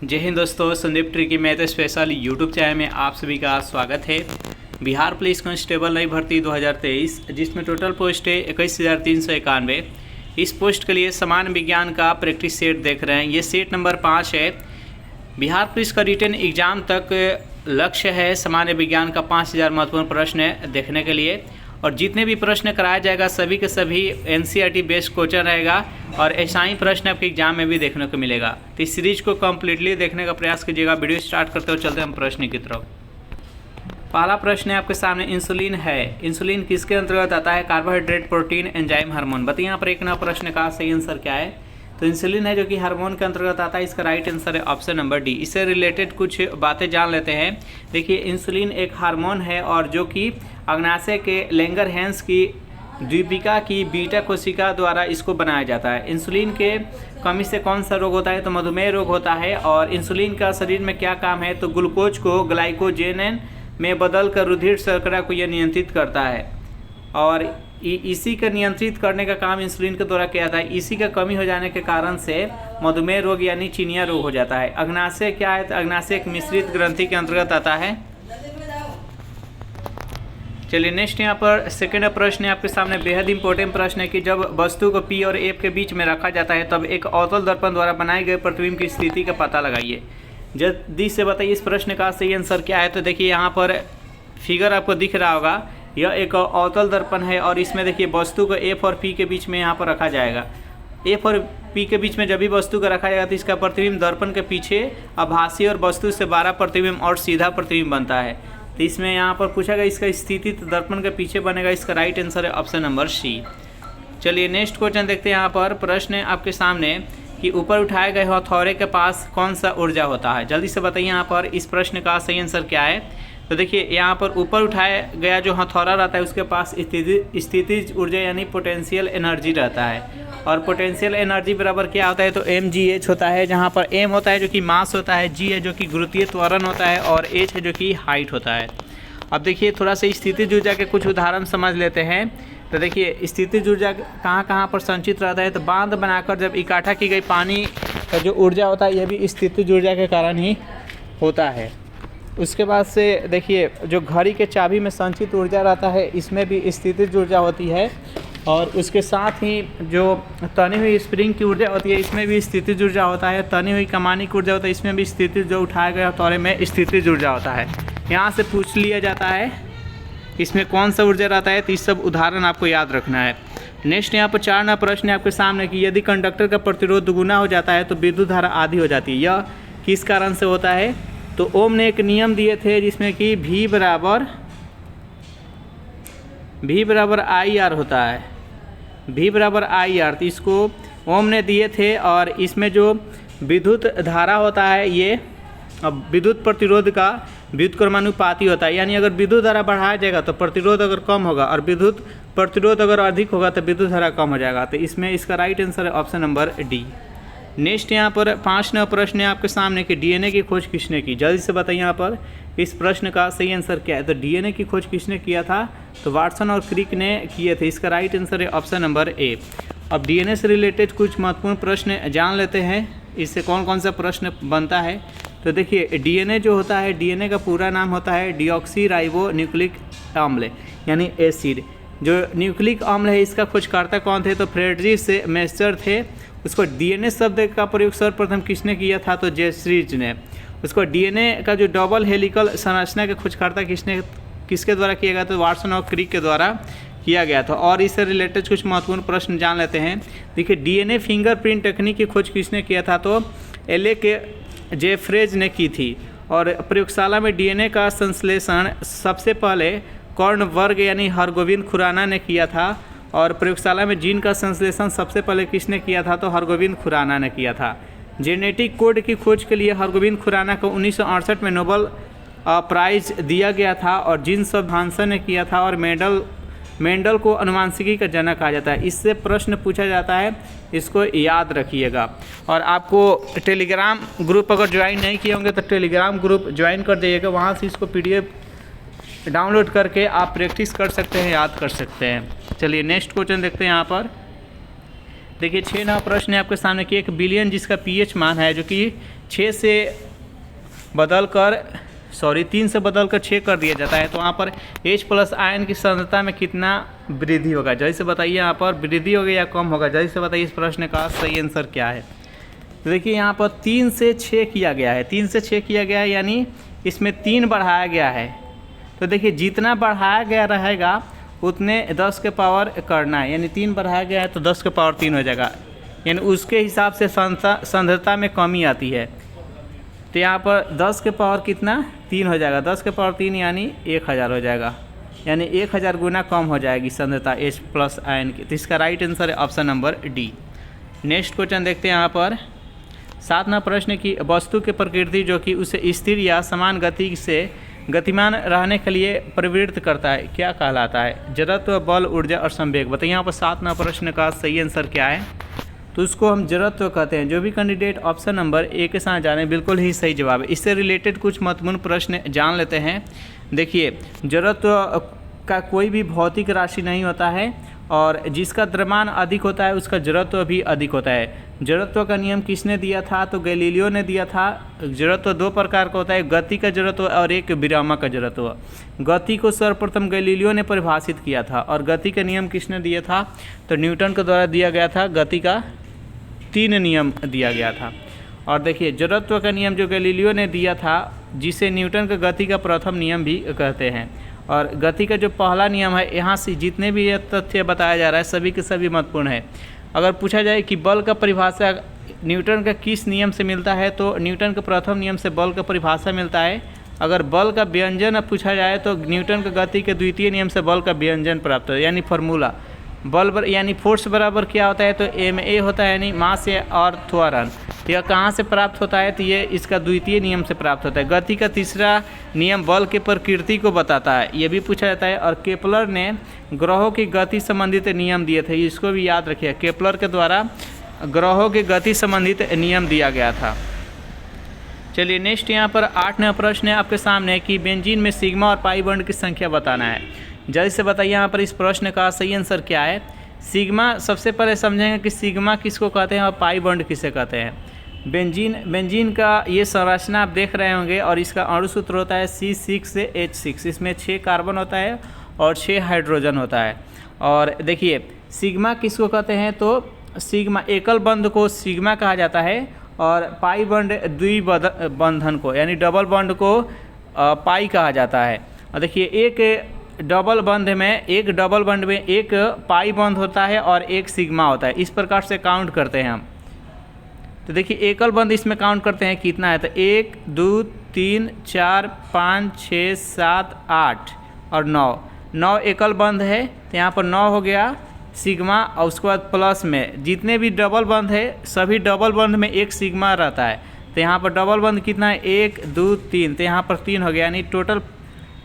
जय हिंद दोस्तों, Sandeep tricky math special YouTube channel में आप सभी का स्वागत है। बिहार पुलिस कांस्टेबल नई भर्ती 2023 जिसमें टोटल पोस्ट है 21,391। इस पोस्ट के लिए समान विज्ञान का प्रैक्टिस सेट देख रहे हैं। ये सेट नंबर 5 है। बिहार पुलिस का रिटन एग्जाम तक लक्ष्य है सामान्य विज्ञान का 5,000 महत्वपूर्ण प्रश्न देखने के लिए, और जितने भी प्रश्न कराया जाएगा सभी के सभी एनसीईआरटी बेस्ड क्वेश्चन रहेगा और ऐसा ही प्रश्न आपके एग्जाम में भी देखने को मिलेगा। तो इस सीरीज को कम्प्लीटली देखने का प्रयास कीजिएगा। वीडियो स्टार्ट करते हुए चलते हैं हम प्रश्न की तरफ। पहला प्रश्न है आपके सामने, इंसुलिन है। इंसुलिन किसके अंतर्गत आता है? Carbohydrate, protein, enzyme, hormone. बताइए यहाँ पर एक नया प्रश्न का सही आंसर क्या है? तो इंसुलिन है जो कि हार्मोन के अंतर्गत आता है। इसका राइट आंसर है ऑप्शन नंबर डी। इससे रिलेटेड कुछ बातें जान लेते हैं। देखिए, इंसुलिन एक हार्मोन है और जो कि अग्नाशय के लैंगरहैंस की द्वीपिका की बीटा कोशिका द्वारा इसको बनाया जाता है। इंसुलिन के कमी से कौन सा रोग होता है? तो मधुमेह रोग होता है। और इंसुलिन का शरीर में क्या काम है? तो ग्लूकोज को ग्लाइकोजेन में बदल कर रुधिर शर्करा को यह नियंत्रित करता है, और इसी का नियंत्रित करने का काम इंसुलिन के द्वारा किया जाता है। इसी का कमी हो जाने के कारण से मधुमेह रोग यानी चीनिया रोग हो जाता है। अग्नाशय क्या है? तो अग्नाशय एक मिश्रित ग्रंथि के अंतर्गत आता है। चलिए नेक्स्ट यहाँ पर सेकेंड प्रश्न है आपके सामने। बेहद इंपॉर्टेंट प्रश्न है कि जब वस्तु को पी और एफ के बीच में रखा जाता है तब एक अवतल दर्पण द्वारा बनाए गए प्रतिबिंब की स्थिति का पता लगाइए। जल्दी से बताइए इस प्रश्न का सही आंसर क्या है? तो देखिए यहाँ पर फिगर आपको दिख रहा होगा। यह एक अवतल दर्पण है और इसमें देखिए वस्तु को एफ और पी के बीच में यहाँ पर रखा जाएगा। एफ और पी के बीच में जब भी वस्तु को रखा जाएगा तो इसका प्रतिबिंब दर्पण के पीछे आभासी और वस्तु से 12 प्रतिबिंब और सीधा प्रतिबिंब बनता है। तो इसमें यहाँ पर पूछा गया इसका स्थिति तो दर्पण के पीछे बनेगा। इसका राइट आंसर है ऑप्शन नंबर सी। चलिए नेक्स्ट क्वेश्चन देखते हैं। यहाँ पर प्रश्न है आपके सामने कि ऊपर उठाए गए हथौड़े के पास कौन सा ऊर्जा होता है? जल्दी से बताइए यहाँ पर इस प्रश्न का सही आंसर क्या है? तो देखिए यहाँ पर ऊपर उठाया गया जो हथौड़ा रहता है उसके पास स्थितिज ऊर्जा यानी पोटेंशियल एनर्जी रहता है। और पोटेंशियल एनर्जी बराबर क्या होता है? तो mgh होता है, जहाँ पर m होता है जो कि मास होता है, g है जो कि गुरुत्वीय त्वरण होता है, और h है जो कि हाइट होता है। अब देखिए थोड़ा सा स्थितिज ऊर्जा के कुछ उदाहरण समझ लेते हैं। तो देखिए स्थितिज ऊर्जा कहाँ कहाँ पर संचित रहता है? तो बांध बनाकर जब इकट्ठा की गई पानी का जो ऊर्जा होता है यह भी स्थितिज ऊर्जा के कारण ही होता है। उसके बाद से देखिए जो घड़ी के चाबी में संचित ऊर्जा रहता है इसमें भी स्थितिज ऊर्जा होती है, और उसके साथ ही जो तनी हुई स्प्रिंग की ऊर्जा होती है इसमें भी स्थितिज ऊर्जा होता है। तनी हुई कमानी की ऊर्जा होता है इसमें भी स्थितिज, जो उठाया गया हथौड़े में स्थितिज ऊर्जा होता है। यहाँ से पूछ लिया जाता है इसमें कौन सा ऊर्जा रहता है, तो इस सब उदाहरण आपको याद रखना है। नेक्स्ट यहाँ पर 4 नंबर प्रश्न है आपके सामने कि यदि कंडक्टर का प्रतिरोध दुगुना हो जाता है तो विद्युत धारा आधी हो जाती है। यह किस कारण से होता है? तो ओम ने एक नियम दिए थे जिसमें कि V बराबर आई आर होता है। V बराबर आई आर, तो इसको ओम ने दिए थे। और इसमें जो विद्युत धारा होता है ये अब विद्युत प्रतिरोध का व्युत्क्रमानुपाती होता है। यानी अगर विद्युत धारा बढ़ाया जाएगा तो प्रतिरोध अगर कम होगा, और विद्युत प्रतिरोध अगर अधिक होगा तो विद्युत धारा कम हो जाएगा। तो इसमें इसका राइट आंसर है ऑप्शन नंबर डी। नेक्स्ट यहाँ पर 5 नंबर प्रश्न है आपके सामने कि डीएनए की खोज किसने की? जल्दी से बताइए यहाँ पर इस प्रश्न का सही आंसर क्या है? तो डीएनए की खोज किसने किया था? तो वाटसन और क्रिक ने किए थे। इसका राइट आंसर है ऑप्शन नंबर ए। अब डीएनए से रिलेटेड कुछ महत्वपूर्ण प्रश्न जान लेते हैं, इससे कौन कौन सा प्रश्न बनता है। तो देखिए डीएनए जो होता है, डीएनए का पूरा नाम होता है डीऑक्सी राइबो न्यूक्लिक अम्ल यानी एसिड। जो न्यूक्लिक अम्ल है इसका खोजकर्ता कौन थे? तो फ्रेडरिक मेस्चर थे। उसको डीएनए शब्द का प्रयोग सर्वप्रथम किसने किया था? तो जेसरीज ने। उसको डीएनए का जो डबल हेलिकल संरचना के खोजकर्ता किसके द्वारा किया गया? तो वाटसन और क्रिक के द्वारा किया गया था। और इससे रिलेटेड कुछ महत्वपूर्ण प्रश्न जान लेते हैं। देखिए डीएनए फिंगरप्रिंट टेक्निक की खोज किसने किया था? तो एले के जेफ्रेज ने की थी। और प्रयोगशाला में डीएनए का संश्लेषण सबसे पहले कर्णवर्ग यानी हरगोविंद खुराना ने किया था। और प्रयोगशाला में जीन का संश्लेषण सबसे पहले किसने किया था? तो हरगोविंद खुराना ने किया था। जेनेटिक कोड की खोज के लिए हरगोविंद खुराना को 1968 में नोबेल प्राइज दिया गया था। और जीन सब भांसन ने किया था। और मेंडल को अनुवांशिकी का जनक कहा जाता है। इससे प्रश्न पूछा जाता है, इसको याद रखिएगा। और आपको टेलीग्राम ग्रुप अगर ज्वाइन नहीं किए होंगे तो टेलीग्राम ग्रुप ज्वाइन कर जाइएगा। वहाँ से इसको PDF डाउनलोड करके आप प्रैक्टिस कर सकते हैं, याद कर सकते हैं। चलिए नेक्स्ट क्वेश्चन देखते हैं यहाँ पर। देखिए 6वां प्रश्न है आपके सामने कि 1 बिलियन जिसका pH मान है जो कि 3 से बदल कर 6 कर दिया जाता है, तो वहाँ पर H+ आयन की सांद्रता में कितना वृद्धि होगा? जल्दी से बताइए, यहाँ पर वृद्धि होगी या कम होगा? जल्दी से बताइए, इस प्रश्न का सही आंसर क्या है? तो देखिए यहाँ पर 3 से 6 किया गया है, 3 से 6 किया गया है, यानी इसमें 3 बढ़ाया गया है। तो देखिए जितना बढ़ाया गया रहेगा उतने 10 के पावर करना है, यानी 3 बढ़ाया गया है तो 10 के पावर 3 हो जाएगा, यानी उसके हिसाब से सांद्रता में कमी आती है। तो यहाँ पर 10 के पावर कितना 3 हो जाएगा, 10 के पावर 3 यानी 1000 हो जाएगा, यानी 1000 गुना कम हो जाएगी सांद्रता H+ आयन की। तो इसका राइट आंसर है option number D. Next question देखते हैं यहाँ पर 7वां प्रश्न की वस्तु की प्रकृति जो कि उसे स्थिर या समान गति से गतिमान रहने के लिए प्रवृत्त करता है क्या कहलाता है? जड़त्व, बल, ऊर्जा और संवेग। बताइए यहाँ पर 7वां प्रश्न का सही आंसर क्या है? तो उसको हम जड़त्व कहते हैं। जो भी कैंडिडेट ऑप्शन नंबर ए के साथ जाने बिल्कुल ही सही जवाब है। इससे रिलेटेड कुछ महत्वपूर्ण प्रश्न जान लेते हैं। देखिए जड़त्व का कोई भी भौतिक राशि नहीं होता है और जिसका द्रव्यमान अधिक होता है उसका जड़त्व भी अधिक होता है। जड़त्व का नियम किसने दिया था? तो गैलीलियो ने दिया था। जड़त्व 2 प्रकार का होता है, गति का जड़त्व और एक विरामक का जड़त्व। गति को सर्वप्रथम गैलीलियो ने परिभाषित किया था और गति का नियम किसने दिया था? तो न्यूटन के द्वारा दिया गया था। गति का 3 नियम दिया गया था। और देखिए जड़त्व का नियम जो गैलीलियो ने दिया था, जिसे न्यूटन का गति का प्रथम नियम भी कहते हैं। और गति का जो पहला नियम है, यहाँ से जितने भी ये तथ्य बताया जा रहा है सभी के सभी महत्वपूर्ण है। अगर पूछा जाए कि बल का परिभाषा न्यूटन का किस नियम से मिलता है, तो न्यूटन के प्रथम नियम से बल का परिभाषा मिलता है। अगर बल का व्यंजन पूछा जाए तो न्यूटन का गति के द्वितीय नियम से बल का व्यंजन प्राप्त होता है, यानी फार्मूला। बल यानी फोर्स बराबर क्या होता है? तो ma होता है, यानी मास और त्वरण। यह कहाँ से प्राप्त होता है? तो ये इसका द्वितीय नियम से प्राप्त होता है। गति का तीसरा नियम बल के प्रकृति को बताता है, ये भी पूछा जाता है। और केपलर ने ग्रहों की गति संबंधित नियम दिए थे, इसको भी याद रखिए। केपलर के द्वारा ग्रहों की गति संबंधित नियम दिया गया था। चलिए नेक्स्ट यहाँ पर 8वां प्रश्न है आपके सामने कि बेंजीन में सिग्मा और पाई बॉन्ड की संख्या बताना है। जल्दी से बताइए यहाँ पर इस प्रश्न का सही आंसर क्या है? सिग्मा, सबसे पहले समझेंगे कि सिग्मा किसको कहते हैं और पाई बॉन्ड किसे कहते हैं। बेंजीन का ये संरचना आप देख रहे होंगे और इसका अणु सूत्र होता है C6H6। इसमें 6 कार्बन होता है और 6 हाइड्रोजन होता है। और देखिए सिग्मा किसको कहते हैं? तो सिग्मा एकल बंध को सिग्मा कहा जाता है और पाई बॉन्ड द्विबंधन को यानी डबल बॉन्ड को पाई कहा जाता है। और देखिए एक डबल बंध में एक पाई बंध होता है और एक सिग्मा होता है। इस प्रकार से काउंट करते हैं हम। तो देखिए एकल बंध इसमें काउंट करते हैं कितना है, तो 1 2 3 4 5 6 7 8 और 9 एकल बंध है। तो यहाँ पर 9 हो गया सिग्मा और उसके बाद प्लस में जितने भी डबल बंध है सभी डबल बंध में एक सिग्मा रहता है। तो यहाँ पर डबल बंध कितना है? 1 2 3, तो यहाँ पर 3 हो गया, यानी टोटल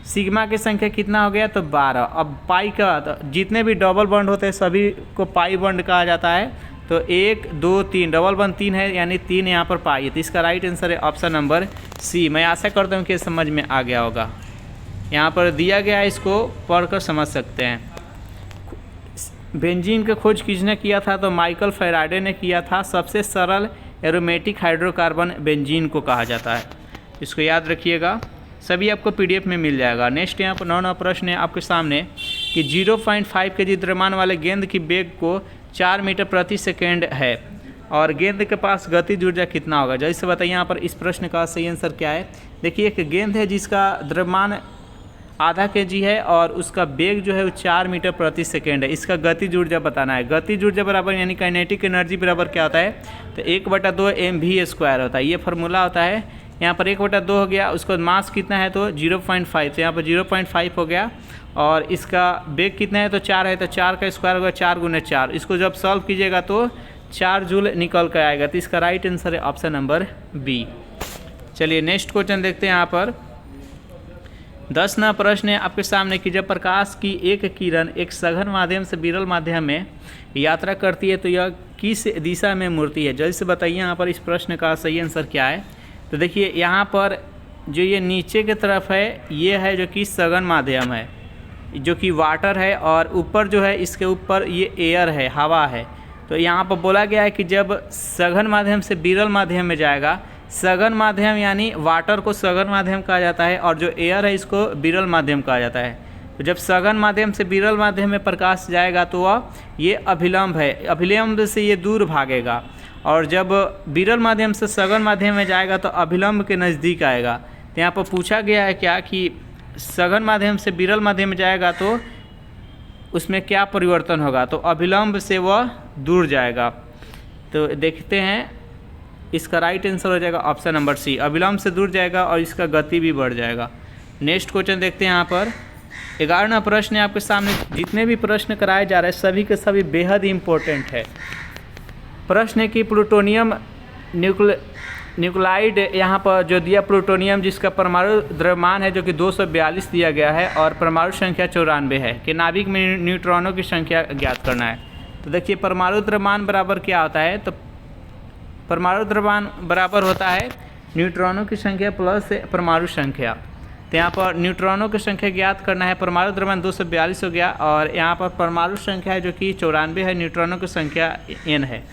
सिग्मा की संख्या कितना हो गया? तो 12। अब पाई का तो जितने भी डबल बॉन्ड होते हैं सभी को पाई बॉन्ड कहा जाता है। तो 1 2 3 डबल बॉन्ड 3 है, यानी 3 यहाँ पर पाई है। तो इसका राइट आंसर है ऑप्शन नंबर सी। मैं आशा करता हूँ कि समझ में आ गया होगा। यहाँ पर दिया गया है, इसको पढ़कर समझ सकते हैं। बेंजीन का खोज किसने किया था? तो माइकल फैराडे ने किया था। सबसे सरल एरोमेटिक हाइड्रोकार्बन बेंजीन को कहा जाता है, इसको याद रखिएगा। सभी आपको PDF में मिल जाएगा। नेक्स्ट यहाँ पर 9वां प्रश्न है आपके सामने कि 0.5 kg द्रव्यमान वाले गेंद की वेग को 4 मीटर प्रति सेकेंड है और गेंद के पास गतिज ऊर्जा कितना होगा? जैसे बताइए यहाँ पर इस प्रश्न का सही आंसर क्या है। देखिए एक गेंद है जिसका द्रव्यमान आधा kg है और उसका वेग जो है वो 4 मीटर प्रति सेकेंड है। इसका गतिज ऊर्जा बताना है। गतिज ऊर्जा बराबर यानी काइनेटिक एनर्जी बराबर क्या होता है? तो 1/2 mv² होता है, ये फार्मूला होता है। यहाँ पर 1/2 हो गया। उसका मास कितना है? तो 0.5, तो यहाँ पर 0.5 हो गया। और इसका वेग कितना है? तो 4 है, तो 4 का स्क्वायर होगा 4 × 4। इसको जब सॉल्व कीजिएगा तो 4 जूल निकल कर आएगा। तो इसका राइट आंसर है ऑप्शन नंबर बी। चलिए नेक्स्ट क्वेश्चन देखते हैं। यहाँ पर 10वां प्रश्न है आपके सामने कि जब प्रकाश की एक किरण एक सघन माध्यम से विरल माध्यम में यात्रा करती है तो यह किस दिशा में मुड़ती है? जल्दी से बताइए यहाँ पर इस प्रश्न का सही आंसर क्या है। तो देखिए यहाँ पर जो ये नीचे की तरफ है ये है जो कि सघन माध्यम है, जो कि वाटर है, और ऊपर जो है इसके ऊपर ये एयर है, हवा है। तो यहाँ पर बोला गया है कि जब सघन माध्यम से विरल माध्यम में जाएगा, सघन माध्यम यानी वाटर को सघन माध्यम कहा जाता है और जो एयर है इसको विरल माध्यम कहा जाता है। तो जब सघन माध्यम से विरल माध्यम में प्रकाश जाएगा तो वह ये अभिलंब है, अभिलंब से ये दूर भागेगा, और जब विरल माध्यम से सघन माध्यम में जाएगा तो अभिलंब के नज़दीक आएगा। तो यहाँ पर पूछा गया है क्या कि सघन माध्यम से विरल माध्यम में जाएगा तो उसमें क्या परिवर्तन होगा, तो अभिलंब से वह दूर जाएगा। तो देखते हैं, इसका राइट आंसर हो जाएगा ऑप्शन नंबर सी, अभिलंब से दूर जाएगा और इसका गति भी बढ़ जाएगा। नेक्स्ट क्वेश्चन देखते हैं। यहाँ पर 11वां प्रश्न है आपके सामने। जितने भी प्रश्न कराए जा रहे हैं सभी के सभी बेहद इम्पोर्टेंट है। प्रश्न है कि प्लूटोनियम न्यूक्लाइड यहाँ पर जो दिया प्लूटोनियम, जिसका परमाणु द्रव्यमान है जो कि 242 दिया गया है और परमाणु संख्या 94 है, कि नाभिक में न्यूट्रॉनों की संख्या ज्ञात करना है। तो देखिए परमाणु द्रव्यमान बराबर क्या होता है, तो परमाणु द्रव्यमान बराबर होता है न्यूट्रॉनों की संख्या प्लस परमाणु संख्या। तो यहाँ पर न्यूट्रॉनों की संख्या ज्ञात करना है, परमाणु द्रव्यमान 242 हो गया और यहाँ पर परमाणु संख्या है जो कि 94 है, न्यूट्रॉनों की संख्या n है।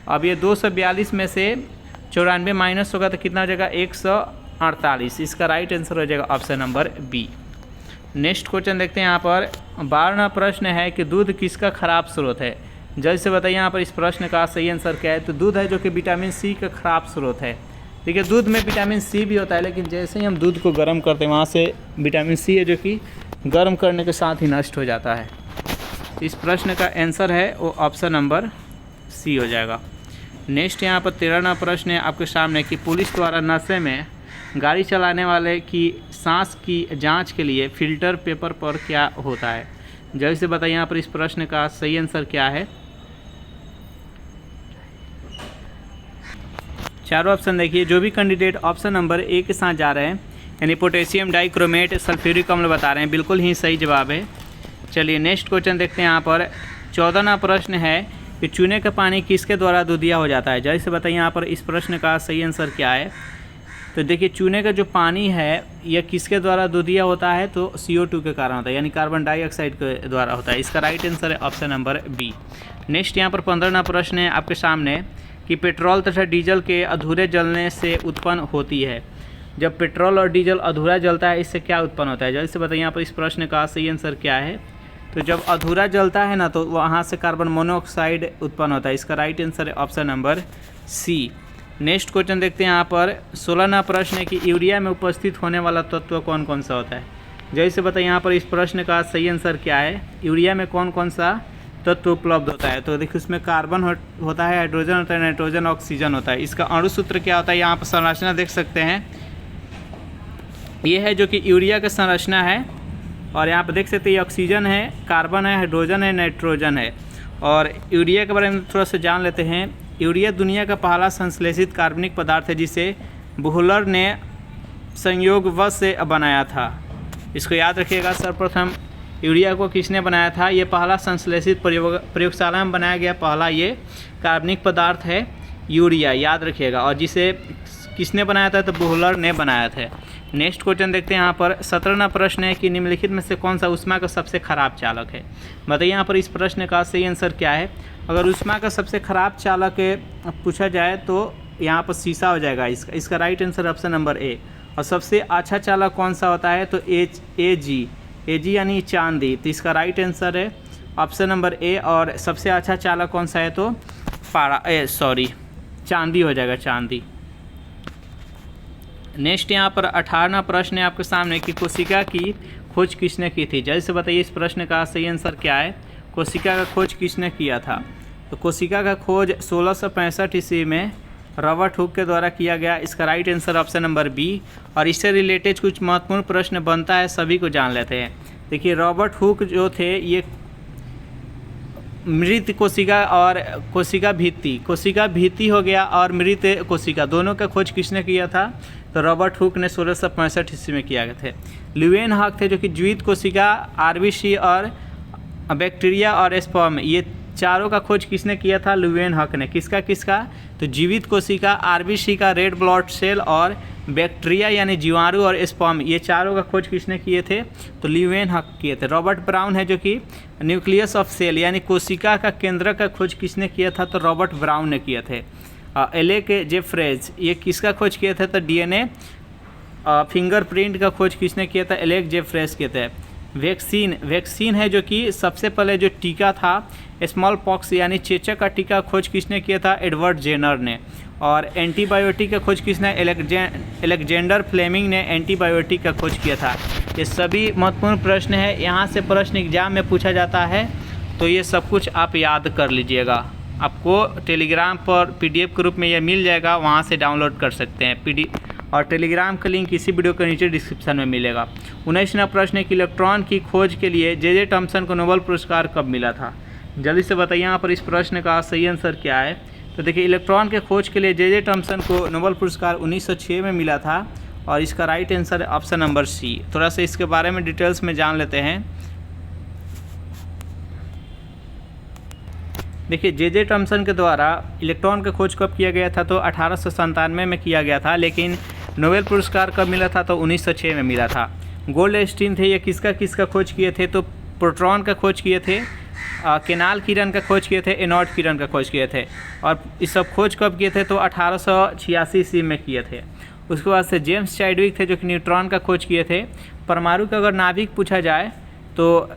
अब ये 242 में से 94 माइनस होगा तो कितना हो जाएगा 148। इसका राइट आंसर हो जाएगा option number B. Next question देखते हैं। यहाँ पर 12वां प्रश्न है कि दूध किसका खराब स्रोत है। जल्दी से बताइए यहाँ पर इस प्रश्न का सही आंसर क्या है। तो दूध है जो कि विटामिन सी का खराब स्रोत है। देखिए दूध में विटामिन सी भी होता है, लेकिन जैसे ही हम दूध को गर्म करते हैं वहाँ से विटामिन सी है जो कि गर्म करने के साथ ही नष्ट हो जाता है। इस प्रश्न का आंसर है वो ऑप्शन नंबर सी हो जाएगा। नेक्स्ट यहाँ पर 13वां प्रश्न है आपके सामने कि पुलिस द्वारा नशे में गाड़ी चलाने वाले की सांस की जांच के लिए फिल्टर पेपर पर क्या होता है। जल्दी से बताइए यहाँ पर इस प्रश्न का सही आंसर क्या है। चारों ऑप्शन देखिए, जो भी कैंडिडेट ऑप्शन नंबर ए के साथ जा रहे हैं यानी पोटेशियम डाइक्रोमेट सल्फ्यूरिक अम्ल बता रहे हैं, बिल्कुल ही सही जवाब है। चलिए नेक्स्ट क्वेश्चन देखते हैं। यहाँ पर 14वां प्रश्न है कि चूने का पानी किसके द्वारा दूधिया हो जाता है। जल्दी से बताइए यहाँ पर इस प्रश्न का सही आंसर क्या है। तो देखिए चूने का जो पानी है यह किसके द्वारा दूधिया होता है, तो CO2 के कारण होता है, यानी कार्बन डाइऑक्साइड के द्वारा होता है। इसका राइट आंसर है ऑप्शन नंबर बी। नेक्स्ट यहाँ पर 15वां प्रश्न है आपके सामने कि पेट्रोल तथा डीजल के अधूरे जलने से उत्पन्न होती है। जब पेट्रोल और डीजल अधूरा जलता है इससे क्या उत्पन्न होता है। जल्दी से बताइए यहाँ पर इस प्रश्न का सही आंसर क्या है। तो जब अधूरा जलता है ना तो वहाँ से कार्बन मोनोऑक्साइड उत्पन्न होता है। इसका राइट आंसर है option number C. Next question देखते हैं। यहाँ पर 16वां प्रश्न है कि यूरिया में उपस्थित होने वाला तत्व कौन कौन सा होता है। जैसे बताइए यहाँ पर इस प्रश्न का सही आंसर क्या है। यूरिया में कौन कौन सा तत्व उपलब्ध होता है। तो देखिए उसमें कार्बन होता है, हाइड्रोजन होता है, नाइट्रोजन, ऑक्सीजन होता है। इसका अणु सूत्र क्या होता है, यहाँ पर संरचना देख सकते हैं। ये है जो कि यूरिया का संरचना है और यहाँ पर देख सकते हैं ये ऑक्सीजन है, कार्बन है, हाइड्रोजन है, नाइट्रोजन है। और यूरिया के बारे में थोड़ा सा जान लेते हैं। यूरिया दुनिया का पहला संश्लेषित कार्बनिक पदार्थ है जिसे बुहलर ने संयोगवश से बनाया था। इसको याद रखिएगा। सर्वप्रथम यूरिया को किसने बनाया था, ये पहला संश्लेषित प्रयोगशाला में बनाया गया पहला ये कार्बनिक पदार्थ है यूरिया, याद रखिएगा। और जिसे किसने बनाया था, तो बुहलर ने बनाया था। नेक्स्ट क्वेश्चन देखते हैं। यहाँ पर 17वां प्रश्न है कि निम्नलिखित में से कौन सा ऊष्मा का सबसे खराब चालक है। बताइए यहाँ पर इस प्रश्न का सही आंसर क्या है। अगर ऊष्मा का सबसे खराब चालक पूछा जाए तो यहाँ पर शीशा हो जाएगा। इसका right answer option number A. और सबसे अच्छा चालक कौन सा होता है, तो Ag यानी चांदी। तो इसका राइट आंसर है ऑप्शन नंबर ए। और सबसे अच्छा चालक कौन सा है, तो चांदी हो जाएगा, चांदी। नेक्स्ट यहाँ पर 18वां प्रश्न है आपके सामने कि कोशिका की खोज किसने की थी। जल्दी से बताइए इस प्रश्न का सही आंसर क्या है। कोशिका का खोज किसने किया था। तो कोशिका का खोज 1665 ईस्वी में रॉबर्ट हुक के द्वारा किया गया। इसका right answer option number B. और इससे रिलेटेड कुछ महत्वपूर्ण प्रश्न बनता है, सभी को जान लेते हैं। देखिए रॉबर्ट हुक जो थे ये मृत कोशिका और कोशिका भित्ति हो गया और मृत कोशिका दोनों का खोज किसने किया था, तो रॉबर्ट हुक ने 1665 ईस्वी में किया गया थे। ल्यूवेन हक थे जो कि जीवित कोशिका, आरबीसी और बैक्टीरिया और स्पर्म, ये चारों का खोज किसने किया था, ल्यूवेन हक ने। किसका, तो जीवित कोशिका, आरबीसी का, रेड ब्लड सेल और बैक्टीरिया यानी जीवाणु और स्पर्म, ये चारों का खोज किसने किए थे? तो ल्यूवेनहॉक किए थे। रॉबर्ट ब्राउन है जो कि न्यूक्लियस ऑफ सेल यानी कोशिका का केंद्र का खोज किसने किया था? तो रॉबर्ट ब्राउन ने किए थे। एलेक जेफ्रेज ये किसका खोज किए थे? तो डीएनए फिंगरप्रिंट का खोज किसने किया था? एलेक जेफ्रेज किए थे। वैक्सीन है जो कि सबसे पहले जो टीका था स्मॉल पॉक्स यानी चेचक का टीका खोज किसने किया था? एडवर्ड जेनर ने। और एंटीबायोटिक का खोज किसने? एलेक्जेंडर फ्लेमिंग ने एंटीबायोटिक का खोज किया था। ये सभी महत्वपूर्ण प्रश्न है, यहाँ से प्रश्न एग्जाम में पूछा जाता है, तो ये सब कुछ आप याद कर लीजिएगा। आपको टेलीग्राम पर पीडीएफ के रूप में ये मिल जाएगा, वहाँ से डाउनलोड कर सकते हैं और टेलीग्राम का लिंक इसी वीडियो के नीचे डिस्क्रिप्शन में मिलेगा। 19वां प्रश्न है कि इलेक्ट्रॉन की खोज के लिए जे थॉमसन को नोबेल पुरस्कार कब मिला था? जल्दी से बताइए यहाँ पर इस प्रश्न का सही आंसर क्या है। तो देखिए, इलेक्ट्रॉन के खोज के लिए जे थॉमसन को नोबेल पुरस्कार 1906 में मिला था और इसका राइट आंसर है ऑप्शन नंबर सी। थोड़ा सा इसके बारे में डिटेल्स में जान लेते हैं। देखिए, जे थॉमसन के द्वारा इलेक्ट्रॉन का खोज कब किया गया था? तो 1897 में किया गया था, लेकिन नोबेल पुरस्कार कब मिला था? तो 1906 में मिला था। गोल्डस्टीन थे, ये किसका खोज किए थे? तो प्रोटॉन का खोज किए थे, केनाल किरण का खोज किए थे, एनोड किरण का खोज किए थे। और इस सब खोज कब किए थे? तो 1886 ईस्वी में किए थे। उसके बाद से जेम्स चैडविक थे जो कि न्यूट्रॉन का खोज किए थे। परमाणु का अगर नाभिक पूछा जाए तो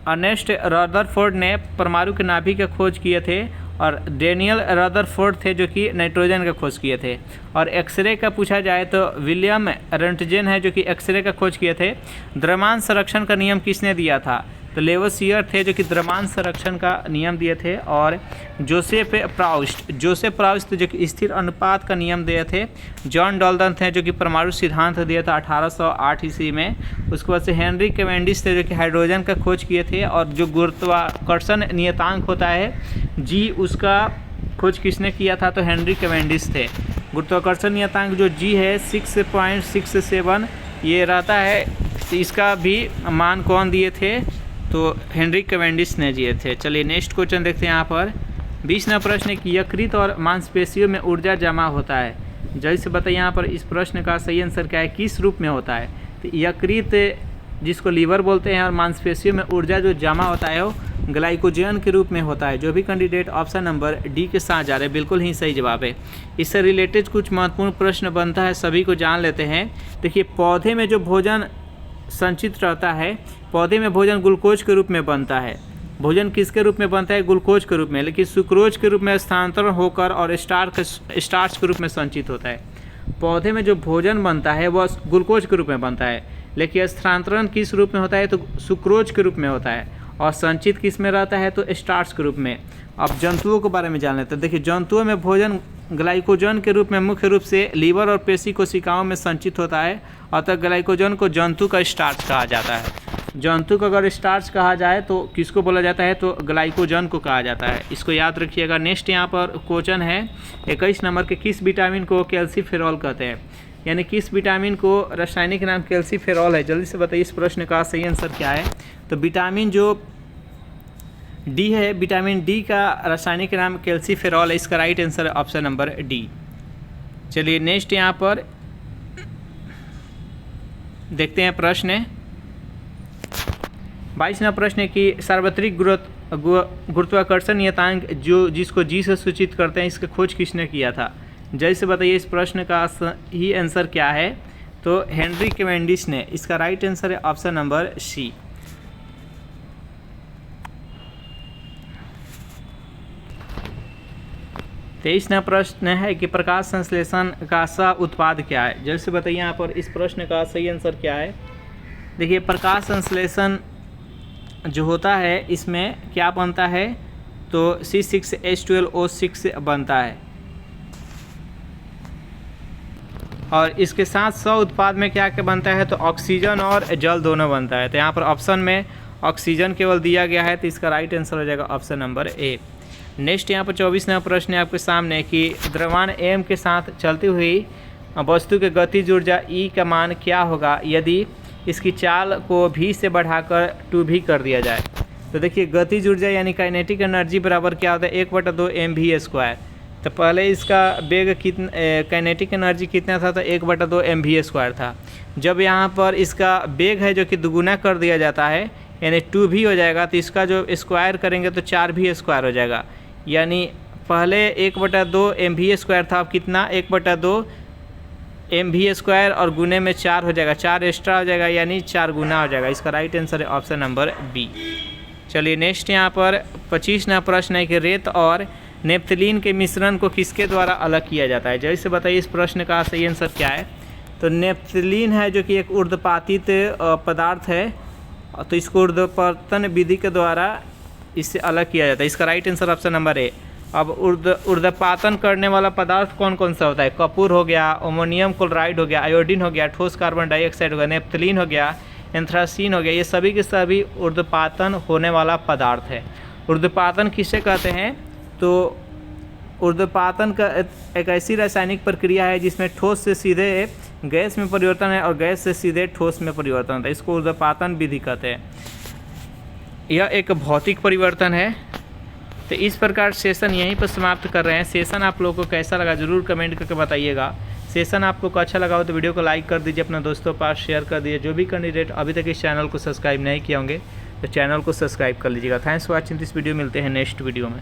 अर्नेस्ट रदरफोर्ड ने परमाणु के नाभिक का खोज किए थे और डेनियल रदरफोर्ड थे जो कि नाइट्रोजन का खोज किए थे। और एक्सरे का पूछा जाए तो विलियम रंटजेन है जो कि एक्सरे का खोज किए थे। द्रव्यमान संरक्षण का नियम किसने दिया था? तो लेवोसियर थे जो कि द्रव्यमान संरक्षण का नियम दिए थे। और जोसेफ प्राउस्ट जो कि स्थिर अनुपात का नियम दिए थे। जॉन डाल्टन थे जो कि परमाणु सिद्धांत दिया था 1808 ईस्वी में। उसके बाद से हेनरी कैवेंडिश थे जो कि हाइड्रोजन का खोज किए थे। और जो गुरुत्वाकर्षण नियतांक होता है जी, उसका खोज किसने किया था? तो हेनरी कैवेंडिश थे। गुरुत्वाकर्षण नियतांक जो जी है 6.67 ये रहता है, इसका भी मान कौन दिए थे? तो हेनरी कैवेंडिश ने दिए थे। चलिए नेक्स्ट क्वेश्चन देखते हैं। यहाँ पर 20वां प्रश्न है कि यकृत और मांसपेशियों में ऊर्जा जमा होता है। जल्दी से बताइए यहाँ पर इस प्रश्न का सही आंसर क्या है, किस रूप में होता है? तो यकृत जिसको लीवर बोलते हैं और मांसपेशियों में ऊर्जा जो जमा होता है वो ग्लाइकोजन के रूप में होता है। जो भी कैंडिडेट ऑप्शन नंबर डी के साथ जा रहे हैं बिल्कुल ही सही जवाब है। इससे रिलेटेड कुछ महत्वपूर्ण प्रश्न बनता है, सभी को जान लेते हैं। देखिए, पौधे में जो भोजन संचित रहता है, पौधे में भोजन ग्लूकोज के रूप में बनता है। भोजन किसके रूप में बनता है? ग्लूकोज के रूप में, लेकिन सुक्रोज के रूप में स्थानांतरण होकर और स्टार्च के रूप में संचित होता है। पौधे में जो भोजन बनता है वह ग्लूकोज के रूप में बनता है, लेकिन स्थानांतरण किस रूप में होता है? तो सुक्रोज के रूप में होता है। और संचित किस में रहता है? तो स्टार्च के रूप में। अब जंतुओं के बारे में जान लेते हैं। देखिए, जंतुओं में भोजन ग्लाइकोजन के रूप में मुख्य रूप से लीवर और पेशी कोशिकाओं में संचित होता है। अतः ग्लाइकोजन को जंतु का स्टार्च कहा जाता है। जंतु को अगर स्टार्च कहा जाए तो किसको बोला जाता है? तो ग्लाइकोजन को कहा जाता है। इसको याद रखिएगा। नेक्स्ट यहाँ पर क्वेश्चन है 21 नंबर के, किस विटामिन को कैल्सीफेरॉल कहते हैं? यानी किस विटामिन को रासायनिक नाम कैल्सीफेरॉल है? जल्दी से बताइए इस प्रश्न का सही आंसर क्या है। तो विटामिन जो डी है, विटामिन डी का रासायनिक नाम कैल्सीफेरॉल है। इसका राइट आंसर है ऑप्शन नंबर डी। चलिए नेक्स्ट यहाँ पर देखते हैं प्रश्न। 22वां प्रश्न है कि सार्वत्रिक गुरुत्वाकर्षण नियतांक जिसको जी से सूचित करते हैं, इसका खोज किसने किया था? जैसे बताइए इस प्रश्न का सही आंसर क्या है? तो हेनरी कैवेंडिश ने। इसका राइट आंसर है ऑप्शन नंबर सी। तेईसवां प्रश्न है कि प्रकाश संश्लेषण का सह उत्पाद क्या है? जैसे बताइए यहाँ पर इस प्रश्न का सही आंसर क्या है। देखिए, प्रकाश संश्लेषण जो होता है इसमें क्या बनता है? तो C6H12O6 बनता है। और इसके साथ सह उत्पाद में क्या क्या बनता है? तो ऑक्सीजन और जल दोनों बनता है। तो यहाँ पर ऑप्शन में ऑक्सीजन केवल दिया गया है, तो इसका राइट आंसर हो जाएगा ऑप्शन नंबर ए। नेक्स्ट यहाँ पर 24वां प्रश्न है आपके सामने कि द्रव्यमान एम के साथ चलती हुई वस्तु के गतिज ऊर्जा ई का मान क्या होगा यदि इसकी चाल को भी से बढ़ाकर 2v कर दिया जाए? तो देखिए, गतिज ऊर्जा यानी काइनेटिक एनर्जी बराबर क्या होता है? 1/2 mv²। तो पहले इसका वेग कितना काइनेटिक एनर्जी कितना था, तो 1/2 mv² था। जब यहाँ पर इसका वेग है जो कि दुगुना कर दिया जाता है यानी 2v हो जाएगा, तो इसका जो स्क्वायर करेंगे तो 4v² हो जाएगा। यानी पहले 1/2 mv² था, अब कितना 1/2 mv² और गुने में 4 हो जाएगा, 4 एक्स्ट्रा हो जाएगा यानी 4 गुना हो जाएगा। इसका राइट आंसर है ऑप्शन नंबर बी। चलिए नेक्स्ट यहाँ पर 25वां प्रश्न है कि रेत और नेप्थलीन के मिश्रण को किसके द्वारा अलग किया जाता है। जैसे बताइए इस प्रश्न का सही आंसर क्या है। तो नेप्थलीन है जो कि एक ऊर्ध्वपातित पदार्थ है, तो इसको ऊर्ध्वपतन विधि के द्वारा इससे अलग किया जाता है। इसका right answer option number A. अब ऊर्ध्वपातन करने वाला पदार्थ कौन कौन सा होता है। कपूर हो गया, अमोनियम क्लोराइड हो गया, आयोडीन हो गया, ठोस कार्बन डाइऑक्साइड हो गया, नेप्थलीन हो गया, एंथ्रासीन हो गया। ये सभी के सभी ऊर्ध्वपातन होने वाला पदार्थ है। ऊर्ध्वपातन किसे कहते हैं, तो ऊर्ध्वपातन का एक ऐसी रासायनिक प्रक्रिया है जिसमें ठोस से सीधे गैस में परिवर्तन है और गैस से सीधे ठोस में परिवर्तन होता है। इसको ऊर्ध्वपातन विधि कहते हैं। यह एक भौतिक परिवर्तन है। तो इस प्रकार सेशन यहीं पर समाप्त कर रहे हैं। सेशन आप लोगों को कैसा लगा ज़रूर कमेंट करके बताइएगा। सेशन आप लोग को अच्छा लगा हो तो वीडियो को लाइक कर दीजिए, अपने दोस्तों के पास शेयर कर दीजिए। जो भी कैंडिडेट अभी तक इस चैनल को सब्सक्राइब नहीं किए होंगे तो चैनल को सब्सक्राइब कर लीजिएगा। Thanks for watching this video. मिलते हैं नेक्स्ट वीडियो में।